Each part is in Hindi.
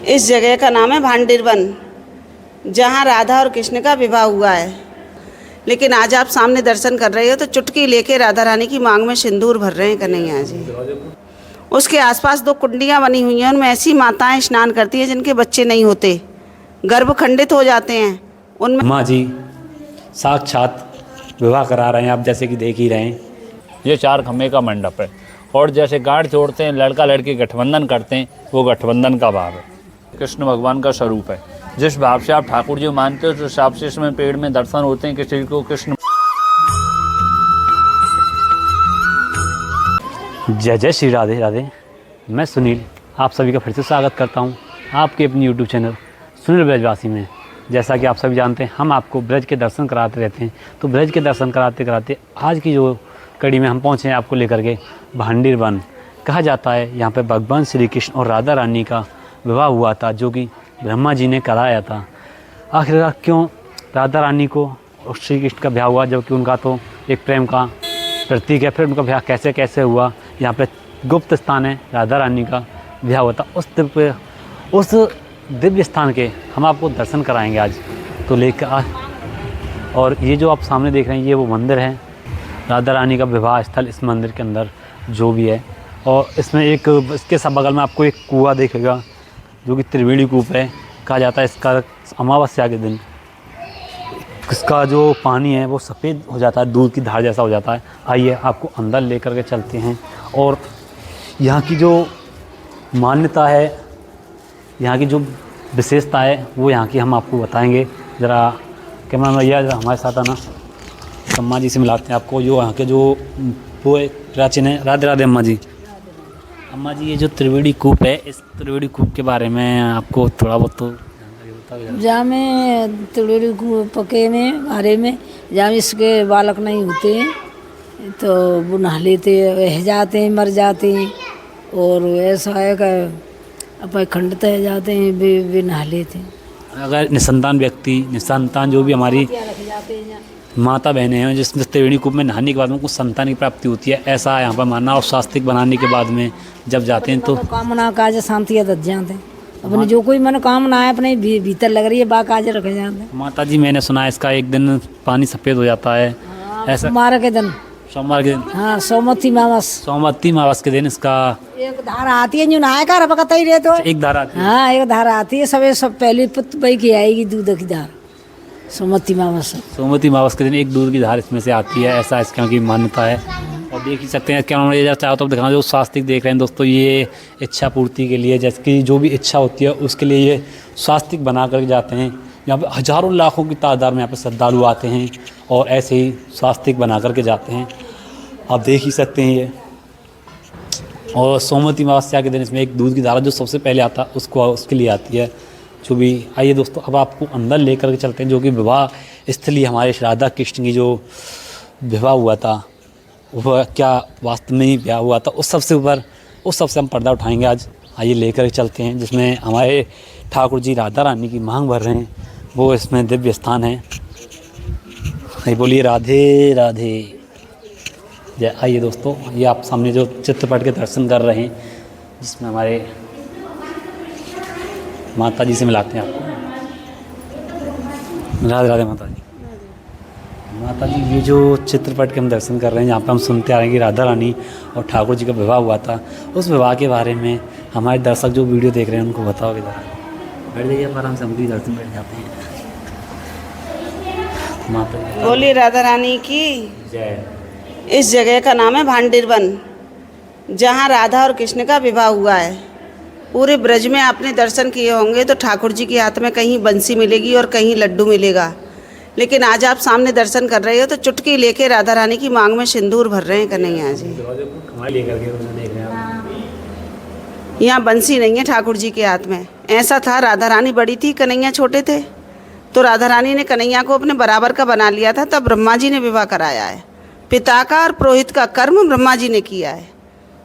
इस जगह का नाम है भांडेर वन, जहाँ राधा और कृष्ण का विवाह हुआ है। लेकिन आज आप सामने दर्शन कर रहे हो तो चुटकी लेके राधा रानी की मांग में सिंदूर भर रहे हैं कन्हैया जी। उसके आसपास 2 कुंडियाँ बनी हुई हैं, उनमें ऐसी माताएं स्नान करती हैं जिनके बच्चे नहीं होते, गर्भ खंडित हो जाते हैं। उनमें माँ जी साक्षात विवाह करा रहे हैं, आप जैसे कि देख ही रहे हैं। ये 4 खम्भे का मंडप है और जैसे गांठ जोड़ते हैं, लड़का लड़की गठबंधन करते हैं, वो गठबंधन का भाव है। कृष्ण भगवान का स्वरूप है। जिस भाव से आप ठाकुर जी मानते हो उस हिसाब से इसमें पेड़ में दर्शन होते हैं किसी को कृष्ण। जय जय श्री राधे राधे। मैं सुनील आप सभी का फिर से स्वागत करता हूं आपके अपनी यूट्यूब चैनल सुनील ब्रजवासी में। जैसा कि आप सभी जानते हैं हम आपको ब्रज के दर्शन कराते रहते हैं, तो ब्रज के दर्शन कराते कराते आज की जो कड़ी में हम पहुंचे हैं आपको लेकर के भांडेर वन। कहा जाता है यहाँ पे भगवान श्री कृष्ण और राधा रानी का विवाह हुआ था, जो कि ब्रह्मा जी ने कराया था। आखिरकार क्यों राधा रानी को और श्री कृष्ण का ब्याह हुआ, जबकि उनका तो एक प्रेम का प्रतीक है। फिर उनका ब्याह कैसे कैसे हुआ, यहाँ पे गुप्त स्थान है, राधा रानी का ब्याह हुआ था। उस दिव्य स्थान के हम आपको दर्शन कराएंगे आज तो लेकर। और ये जो आप सामने देख रहे हैं ये वो मंदिर है, राधा रानी का विवाह स्थल इस मंदिर के अंदर जो भी है। और इसमें एक इसके सब बगल में आपको एक कुआं दिखेगा जो कि त्रिवेणी कूप है। कहा जाता है इसका अमावस्या के दिन इसका जो पानी है वो सफ़ेद हो जाता है, दूध की धार जैसा हो जाता है। आइए आपको अंदर लेकर के चलते हैं और यहाँ की जो मान्यता है, यहाँ की जो विशेषता है वो यहाँ की हम आपको बताएंगे। ज़रा कैमरा भैया ज़रा हमारे साथ आना, अम्मा जी से मिलाते हैं आपको जो यहाँ के जो वो प्राचीन है। राधे राधे अम्मा जी। अम्मा जी ये जो त्रिवेणी कूप है, इस त्रिवेणी कूप के बारे में आपको थोड़ा बहुत तो जहाँ में त्रिवेणी कूप पके में बारे में जहाँ इसके बालक नहीं होते तो वो नहा लेते रह जाते हैं, मर जाते हैं। और ऐसा है कि अपन खंडित रह जाते हैं, वे नहा लेते हैं। अगर निसंतान व्यक्ति, निसंतान जो भी हमारी माता बहनें हैं, जिसमें त्रिवेणी कूप में नहाने के बाद में कुछ संतान की प्राप्ति होती है, ऐसा यहाँ पर मानना। और स्वास्तिक बनाने के बाद में जब जाते हैं तो कामना काज शांति दत जाते हैं। अपने जो कोई मनोकामना है अपने भीतर लग रही है बा काज रखे जाते हैं। माता जी मैंने सुना है इसका एक दिन पानी सफ़ेद हो जाता है, ऐसा सोमवार के दिन। सोमवार के दिन, हाँ, सोमवती मावस के दिन इसका एक धारा आती है जो नहाए का पकता ही रहे तो एक धारा आती है। हाँ, एक धारा आती है सब पहले पुत बई की आएगी दूध की धार सोमवती मावस के दिन एक दूध की धार इसमें से आती है, ऐसा इसका की मान्यता है। और देख ही सकते हैं क्या उन्होंने चाहो तो दिखाना। जो स्वास्तिक देख रहे हैं दोस्तों, ये इच्छा पूर्ति के लिए, जैसे कि जो भी इच्छा होती है उसके लिए ये स्वास्तिक बना कर जाते हैं। यहाँ पे हज़ारों लाखों की तादाद में यहाँ पे श्रद्धालु आते हैं और ऐसे ही स्वास्तिक बना करके जाते हैं, आप देख ही सकते हैं ये। और सोमवती अमावस्या के दिन इसमें एक दूध की धारा जो सबसे पहले आता है उसके लिए आती है जो भी। आइए दोस्तों अब आपको अंदर लेकर के चलते हैं, जो कि विवाह स्थली हमारे राधा कृष्ण की जो विवाह हुआ था वह क्या वास्तव में ही ब्याह हुआ था, उस सबसे हम पर्दा उठाएंगे आज। आइए लेकर के चलते हैं, जिसमें हमारे ठाकुर जी राधा रानी की मांग भर रहे हैं, वो इसमें दिव्य स्थान है। बोलिए राधे राधे जय। आइए दोस्तों ये आप सामने जो चित्रपट के दर्शन कर रहे हैं, जिसमें हमारे माता जी से मिलाते हैं आपको। राधे राधे माता जी। माता जी ये जो चित्रपट के हम दर्शन कर रहे हैं, यहाँ पर हम सुनते आ रहे हैं कि राधा रानी और ठाकुर जी का विवाह हुआ था। उस विवाह के बारे में हमारे दर्शक जो वीडियो देख रहे हैं उनको बताओगे ज़रा। बैठ जाइए आप आराम से, हम भी दर्शन बैठ जाते हैं। माता जी बोलिए राधा रानी की जय। इस जगह का नाम है भांडेर वन, जहाँ राधा और कृष्ण का विवाह हुआ है। पूरे ब्रज में आपने दर्शन किए होंगे तो ठाकुर जी के हाथ में कहीं बंसी मिलेगी और कहीं लड्डू मिलेगा। लेकिन आज आप सामने दर्शन कर रहे हो तो चुटकी लेके राधा रानी की मांग में सिंदूर भर रहे हैं कन्हैया जी। यहाँ बंसी नहीं है ठाकुर जी के हाथ में। ऐसा था, राधा रानी बड़ी थी, कन्हैया छोटे थे, तो राधा रानी ने कन्हैया को अपने बराबर का बना लिया था। तब ब्रह्मा जी ने विवाह कराया है। पिता का और पुरोहित का कर्म ब्रह्मा जी ने किया है,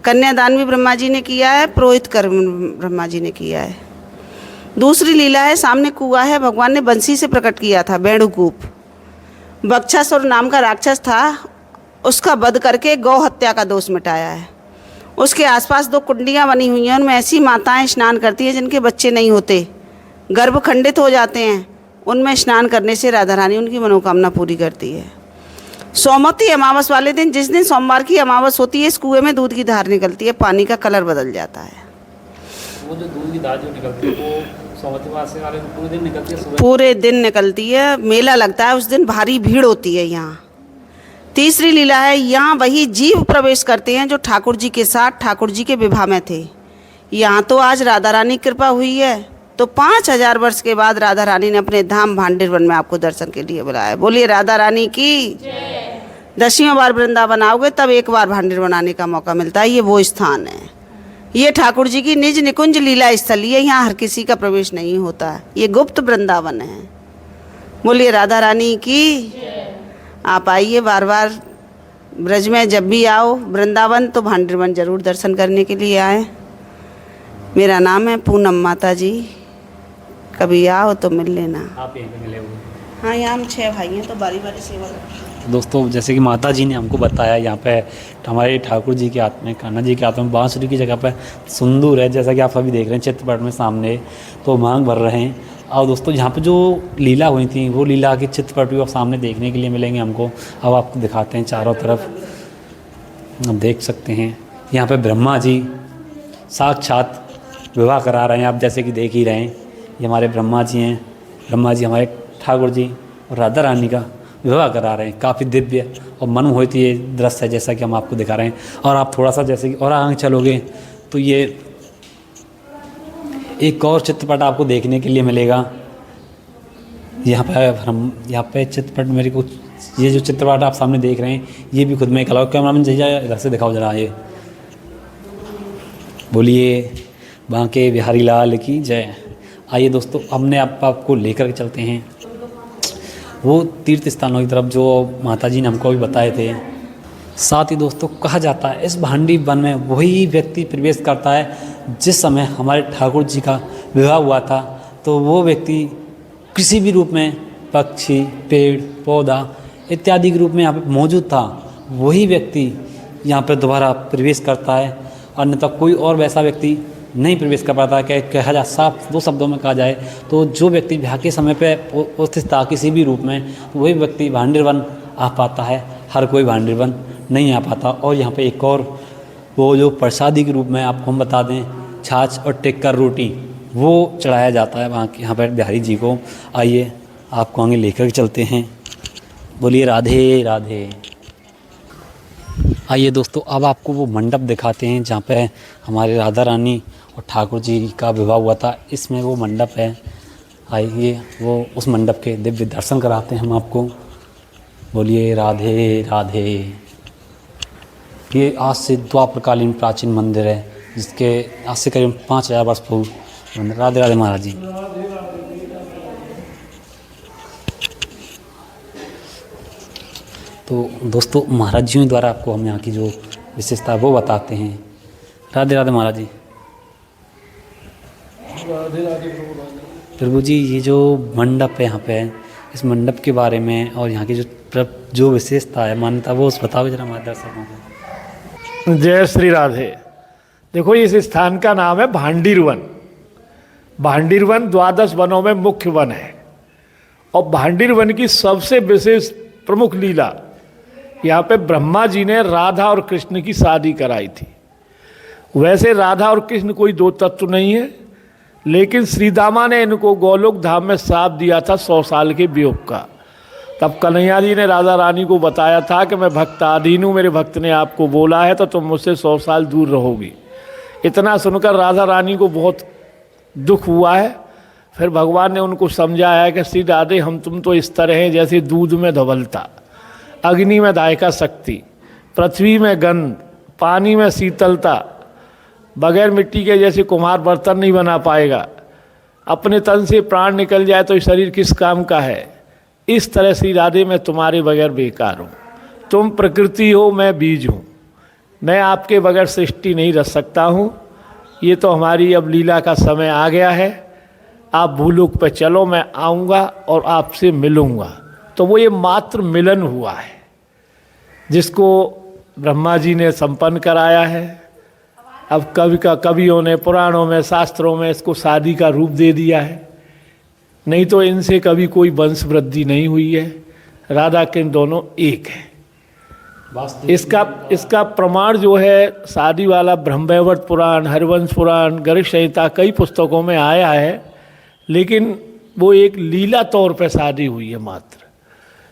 कन्यादान भी ब्रह्मा जी ने किया है, पुरोहित कर्म ब्रह्मा जी ने किया है। दूसरी लीला है, सामने कुआं है, भगवान ने बंसी से प्रकट किया था वेणुकूप। बक्षासुर नाम का राक्षस था, उसका वध करके गौ हत्या का दोष मिटाया है। उसके आसपास 2 कुंडियाँ बनी हुई हैं, उनमें ऐसी माताएं स्नान करती हैं जिनके बच्चे नहीं होते, गर्भ खंडित हो जाते हैं। उनमें स्नान करने से राधा रानी उनकी मनोकामना पूरी करती है। सोमवती अमावस वाले दिन, जिस दिन सोमवार की अमावस होती है, इस कुएं में दूध की धार निकलती है, पानी का कलर बदल जाता है। वो जो दूध की धार जो निकलती है वो सोमवती अमावस्या वाले दिन पूरे दिन निकलती है? सुबह पूरे दिन निकलती है। मेला लगता है उस दिन, भारी भीड़ होती है यहाँ। तीसरी लीला है, यहाँ वही जीव प्रवेश करते हैं जो ठाकुर जी के साथ ठाकुर जी के विवाह में थे। यहाँ तो आज राधा रानी की कृपा हुई है, तो 5000 वर्ष के बाद राधा रानी ने अपने धाम भांडेरवन में आपको दर्शन के लिए बुलाया। बोलिए राधा रानी की। 10वीं बार वृंदावन आओगे तब एक बार भांडेरवन आने का मौका मिलता है। ये वो स्थान है, ये ठाकुर जी की निज निकुंज लीला स्थल है। यहाँ हर किसी का प्रवेश नहीं होता, ये गुप्त वृंदावन है। बोलिए राधा रानी की। आप आइए बार बार ब्रज में, जब भी आओ वृंदावन तो भांडेरवन जरूर दर्शन करने के लिए आए। मेरा नाम है पूनम माता जी, कभी आओ तो मिल लेना। आप यहीं पे मिले हुए? हाँ, यहाँ हम 6 भाई हैं तो बारी बारी सेवा करते हैं। तो दोस्तों जैसे कि माता जी ने हमको बताया, यहाँ पे हमारे ठाकुर जी के हाथ में, कान्हा जी के हाथ में बांसुरी की जगह पर सिंदूर है, जैसा कि आप अभी देख रहे हैं चित्रपट में सामने, तो मांग भर रहे हैं। और दोस्तों यहाँ पे जो लीला हुई थी वो लीला के चित्रपट भी आप सामने देखने के लिए मिलेंगे हमको। अब आपको दिखाते हैं चारों तरफ, आप देख सकते हैं यहाँ पे ब्रह्मा जी साक्षात विवाह करा रहे हैं। आप जैसे कि देख ही रहे हैं, ये हमारे ब्रह्मा जी हैं। ब्रह्मा जी हमारे ठाकुर जी और राधा रानी का विवाह करा रहे हैं। काफ़ी दिव्य और मनमोहित ये दृश्य है, जैसा कि हम आपको दिखा रहे हैं। और आप थोड़ा सा जैसे कि और आगे चलोगे तो ये एक और चित्रपट आपको देखने के लिए मिलेगा। यहाँ पे चित्रपट मेरे को, ये जो चित्रपट आप सामने देख रहे हैं ये भी खुद में कला। कैमरा मैन जैसा इधर से दिखाओ जरा ये। बोलिए बांके बिहारी लाल की जय। आइए दोस्तों, हमने आपको लेकर चलते हैं वो तीर्थ स्थानों की तरफ जो माता जी ने हमको भी बताए थे। साथ ही दोस्तों कहा जाता है इस भांडी वन में वही व्यक्ति प्रवेश करता है जिस समय हमारे ठाकुर जी का विवाह हुआ था, तो वो व्यक्ति किसी भी रूप में, पक्षी, पेड़, पौधा इत्यादि के रूप में यहाँ पे मौजूद था, वही व्यक्ति यहाँ पर दोबारा प्रवेश करता है। अन्यथा कोई और वैसा व्यक्ति नहीं प्रवेश कर पाता। कहा जाए, साफ 2 शब्दों में कहा जाए तो जो व्यक्ति विवाह के समय पे उपस्थित था किसी भी रूप में, तो वही व्यक्ति भांडेरवन आ पाता है। हर कोई भांडेरवन नहीं आ पाता। और यहाँ पे एक और वो जो प्रसादी के रूप में आपको हम बता दें, छाछ और टिक्कर रोटी वो चढ़ाया जाता है वहाँ यहाँ पर बिहारी जी को। आइए आपको आगे लेकर चलते हैं। बोलिए राधे राधे। आइए दोस्तों, अब आपको वो मंडप दिखाते हैं जहाँ पे हमारे राधा रानी और ठाकुर जी का विवाह हुआ था। इसमें वो मंडप है। आइए वो उस मंडप के दिव्य दर्शन कराते हैं हम आपको। बोलिए राधे राधे। ये आज से द्वापरकालीन प्राचीन मंदिर है, जिसके आज से करीब 5000 वर्ष पूर्व। राधे राधे महाराज जी। तो दोस्तों महाराज जी द्वारा आपको हम यहाँ की जो विशेषता है वो बताते हैं। राधे राधे महाराज जी। प्रभु जी, ये जो मंडप है यहाँ पे, इस मंडप के बारे में और यहाँ की जो विशेषता है, मान्यता, वो उस बताओगे जरा हमारे दर्शकों को। जय श्री राधे। देखो, इस स्थान का नाम है भांडीरवन। भांडीरवन 12 वनों में मुख्य वन है। और भांडीरवन की सबसे विशेष प्रमुख लीला, यहाँ पे ब्रह्मा जी ने राधा और कृष्ण की शादी कराई थी। वैसे राधा और कृष्ण कोई 2 तत्व नहीं है, लेकिन श्रीदामा ने इनको गोलोक धाम में श्राप दिया था 100 साल के वियोग का। तब कन्हैया जी ने राधा रानी को बताया था कि मैं भक्ताधीन हूँ, मेरे भक्त ने आपको बोला है तो तुम मुझसे 100 साल दूर रहोगी। इतना सुनकर राधा रानी को बहुत दुख हुआ है। फिर भगवान ने उनको समझाया है कि श्री राधे, हम तुम तो इस तरह हैं जैसे दूध में धवलता, अग्नि में दायका शक्ति, पृथ्वी में गंध, पानी में शीतलता। बगैर मिट्टी के जैसे कुम्हार बर्तन नहीं बना पाएगा। अपने तन से प्राण निकल जाए तो शरीर किस काम का है। इस तरह श्री राधे, मैं तुम्हारे बगैर बेकार हूँ। तुम प्रकृति हो, मैं बीज हूँ। मैं आपके बगैर सृष्टि नहीं रच सकता हूँ। ये तो हमारी अब लीला का समय आ गया है। आप भूलोक पे चलो, मैं आऊँगा और आपसे मिलूँगा। तो वो ये मात्र मिलन हुआ है जिसको ब्रह्मा जी ने संपन्न कराया है। अब कवियों ने पुराणों में शास्त्रों में इसको शादी का रूप दे दिया है, नहीं तो इनसे कभी कोई वंश वृद्धि नहीं हुई है। राधा कृष्ण दोनों एक है। इसका प्रमाण जो है शादी वाला ब्रह्मवैवर्त पुराण, हरिवंश पुराण, गर्ग संहिता कई पुस्तकों में आया है, लेकिन वो एक लीला तौर पे शादी हुई है मात्र,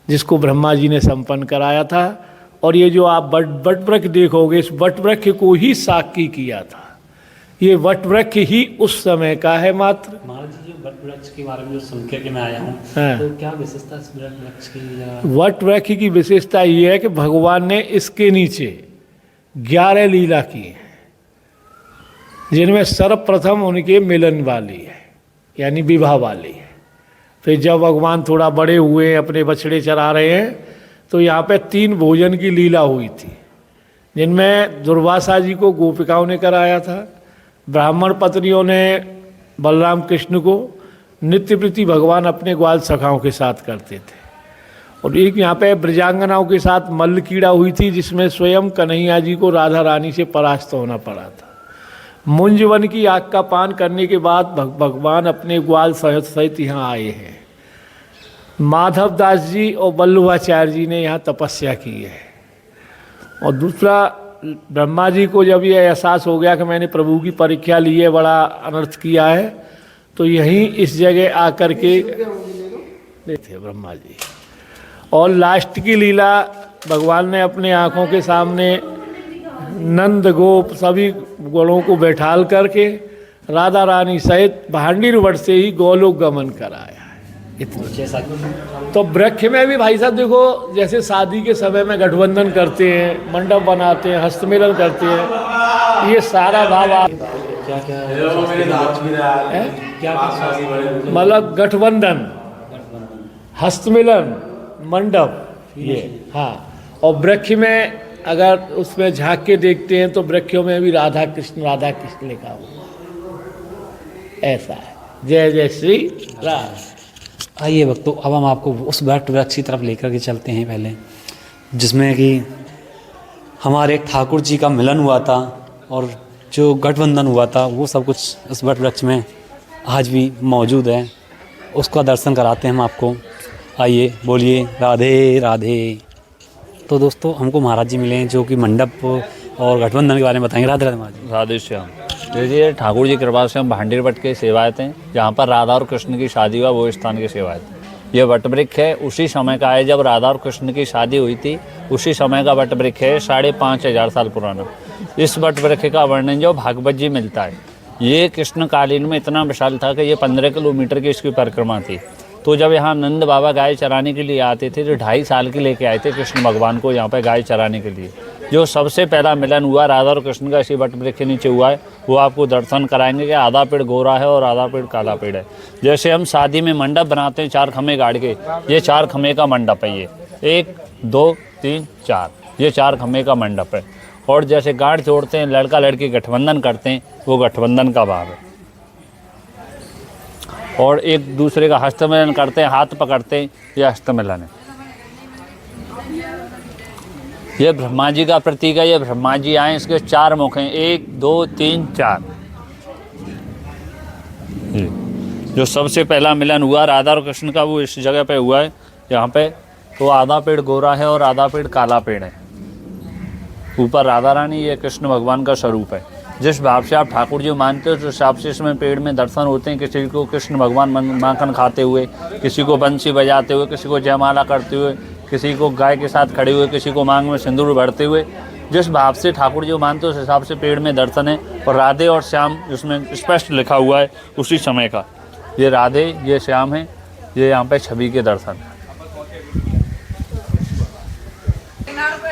जिसको ब्रह्मा जी ने संपन्न कराया था। और ये जो आप वट वृक्ष देखोगे, इस वट वृक्ष को ही साक्षी किया था। ये वट वृक्ष ही उस समय का है मात्र। महाराज जी, जो वट वृक्ष के बारे में जो सुन के मैं आया हूँ, हाँ। तो क्या विशेषता इस वट वृक्ष की? वट वृक्ष की विशेषता ये है कि भगवान ने इसके नीचे 11 लीला की है, जिनमें सर्वप्रथम उनके मिलन वाली है, यानी विवाह वाली है। फिर जब भगवान थोड़ा बड़े हुए, अपने बछड़े चरा रहे हैं, तो यहाँ पे 3 भोजन की लीला हुई थी, जिनमें दुर्वासा जी को गोपिकाओं ने कराया था, ब्राह्मण पत्नियों ने बलराम कृष्ण को, नित्य प्रति भगवान अपने ग्वाल सखाओं के साथ करते थे। और एक यहाँ पे ब्रजांगनाओं के साथ मल्ल कीड़ा हुई थी, जिसमें स्वयं कन्हैया जी को राधा रानी से परास्त होना पड़ा था। मुंजवन की आग का पान करने के बाद भगवान अपने ग्वाल सहित यहाँ आए हैं। माधव दास जी और वल्लभाचार्य जी ने यहाँ तपस्या की है। और दूसरा, ब्रह्मा जी को जब ये एहसास हो गया कि मैंने प्रभु की परीक्षा ली है, बड़ा अनर्थ किया है, तो यहीं इस जगह आकर के थे ब्रह्मा जी। और लास्ट की लीला भगवान ने अपने आँखों के सामने नंद गोप सभी गणों को बैठाल करके राधा रानी सहित भांडीर वट से ही गोलोक गमन कराया है। इतना तो वृक्ष में भी भाई साहब देखो, जैसे शादी के समय में गठबंधन करते हैं, मंडप बनाते हैं, हस्तमेलन करते हैं, ये सारा भाव मतलब गठबंधन, हस्तमेलन, मंडप, ये हाँ। और वृक्ष में अगर उसमें झांक के देखते हैं तो वृक्षों में भी राधा कृष्ण लिखा हुआ ऐसा है। जय जय श्री राम। आइए वक्त, तो अब हम आपको उस वट वृक्ष की तरफ लेकर के चलते हैं पहले, जिसमें कि हमारे ठाकुर जी का मिलन हुआ था और जो गठबंधन हुआ था, वो सब कुछ उस वट वृक्ष में आज भी मौजूद है। उसका दर्शन कराते हैं हम आपको। आइए, बोलिए राधे राधे। तो दोस्तों, हमको महाराज जी मिले हैं जो कि मंडप और गठबंधन के बारे में बताएंगे। राधे राधे महाराज जी। राधे श्याम। देखिए, ठाकुर जी कृपा से हम भांडीर वट के सेवायत हैं, जहाँ पर राधा और कृष्ण की शादी हुआ, वो स्थान के सेवायत। ये वट वृक्ष है, उसी समय का है जब राधा और कृष्ण की शादी हुई थी, उसी समय का वट वृक्ष है, 5,500 साल पुराना। इस वट वृक्ष का वर्णन जो भागवत जी मिलता है, ये कृष्ण कालीन में इतना विशाल था कि ये 15 किलोमीटर की इसकी परिक्रमा थी। तो जब यहाँ नंद बाबा गाय चराने के लिए आते थे, तो 2.5 साल के लेके आए थे कृष्ण भगवान को यहाँ पे गाय चराने के लिए। जो सबसे पहला मिलन हुआ राधा और कृष्ण का इसी वट वृक्ष के नीचे हुआ है, वो आपको दर्शन कराएंगे कि आधा पेड़ गोरा है और आधा पेड़ काला पेड़ है। जैसे हम शादी में मंडप बनाते हैं 4 खम्भे गाड़ के, ये 4 खम्भे का मंडप है। ये 1 2 3 4, ये 4 खम्भे का मंडप है। और जैसे गांठ जोड़ते हैं, लड़का लड़की गठबंधन करते हैं, वो गठबंधन का भाव है। और एक दूसरे का हस्तमिलन करते हैं, हाथ पकड़ते हैं, यह हस्तमिलन है। ये ब्रह्मा जी का प्रतीक है। ये ब्रह्मा जी आए, इसके 4 मुख हैं, 1 2 3 4। जो सबसे पहला मिलन हुआ राधा और कृष्ण का, वो इस जगह पे हुआ है यहाँ पे। तो आधा पेड़ गोरा है और आधा पेड़ काला पेड़ है। ऊपर राधा रानी, ये कृष्ण भगवान का स्वरूप है। जिस भाव से आप ठाकुर जी मानते हो, तो उस हिसाब से इसमें पेड़ में दर्शन होते हैं। किसी को कृष्ण भगवान माखन खाते हुए, किसी को बंसी बजाते हुए, किसी को जयमाला करते हुए, किसी को गाय के साथ खड़े हुए, किसी को मांग में सिंदूर भरते हुए। जिस भाव से ठाकुर जी मानते हो, उस हिसाब से पेड़ में दर्शन है। और राधे और श्याम जिसमें स्पष्ट लिखा हुआ है उसी समय का। ये राधे, ये श्याम है, ये यहाँ पे छवि के दर्शन है।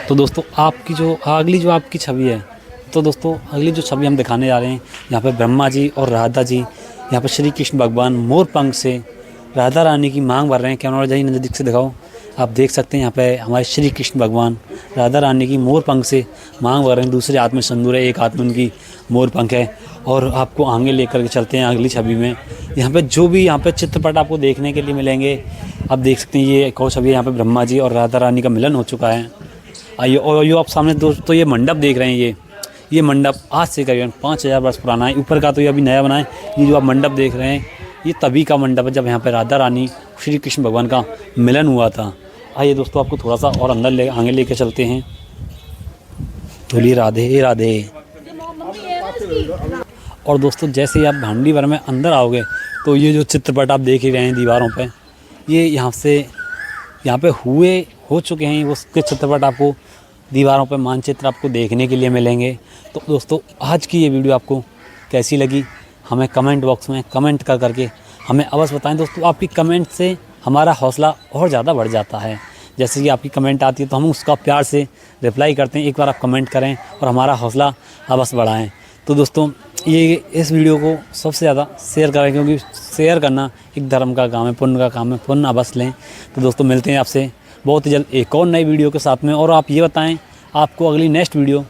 तो दोस्तों, आपकी जो अगली जो आपकी छवि है, तो दोस्तों अगली जो छवि हम दिखाने जा रहे हैं, यहाँ पे ब्रह्मा जी और राधा जी, यहाँ पे श्री कृष्ण भगवान मोर पंख से राधा रानी की मांग भर रहे हैं। कैमरा जाइए, नज़दीक से दिखाओ। आप देख सकते हैं यहाँ पे हमारे श्री कृष्ण भगवान राधा रानी की मोर पंख से मांग भर रहे हैं। दूसरे हाथ में सिंदूर है, एक हाथ में उनकी मोर पंख है। और आपको आगे लेकर के चलते हैं अगली छवि में। यहाँ पे जो भी यहाँ पे चित्रपट आपको देखने के लिए मिलेंगे, आप देख सकते हैं। ये एक और छवि है, यहाँ पे ब्रह्मा जी और राधा रानी का मिलन हो चुका है। आइए, और ये आप सामने दोस्तों ये मंडप देख रहे हैं, ये मंडप आज से करीबन 5000 वर्ष पुराना है। ऊपर का तो ये अभी नया बना है। ये जो आप मंडप देख रहे हैं ये तभी का मंडप है जब यहाँ पर राधा रानी श्री कृष्ण भगवान का मिलन हुआ था। आइए दोस्तों आपको थोड़ा सा और अंदर आगे लेके चलते हैं। बोलिए राधे राधे। और दोस्तों जैसे ही आप भांडीवर में अंदर आओगे तो ये जो चित्रपट आप देख ही रहे हैं दीवारों पे, ये यहाँ पे हो चुके हैं। उसके चित्रपट आपको दीवारों पे मानचित्र आपको देखने के लिए मिलेंगे। तो दोस्तों आज की ये वीडियो आपको कैसी लगी हमें कमेंट बॉक्स में कमेंट करके हमें अवश्य बताएं। दोस्तों आपकी कमेंट से हमारा हौसला और ज़्यादा बढ़ जाता है। जैसे कि आपकी कमेंट आती है तो हम उसका प्यार से रिप्लाई करते हैं। एक बार आप कमेंट करें और हमारा हौसला अवश्य बढ़ाएं। तो दोस्तों ये इस वीडियो को सबसे ज़्यादा शेयर करें, क्योंकि शेयर करना एक धर्म का काम है, पुण्य का काम है। पुण्य अवश्य लें। तो दोस्तों मिलते हैं आपसे बहुत ही जल्द एक और नई वीडियो के साथ में। और आप ये बताएं आपको अगली नेक्स्ट वीडियो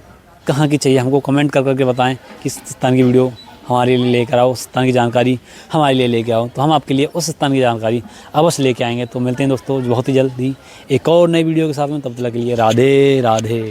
कहाँ की चाहिए, हमको कमेंट करके बताएं किस स्थान की वीडियो हमारे लिए लेकर आओ, उस स्थान की जानकारी हमारे लिए लेके आओ, तो हम आपके लिए उस स्थान की जानकारी अवश्य लेके आएंगे। तो मिलते हैं दोस्तों बहुत ही जल्द ही एक और नई वीडियो के साथ में। तब तक के लिए राधे राधे।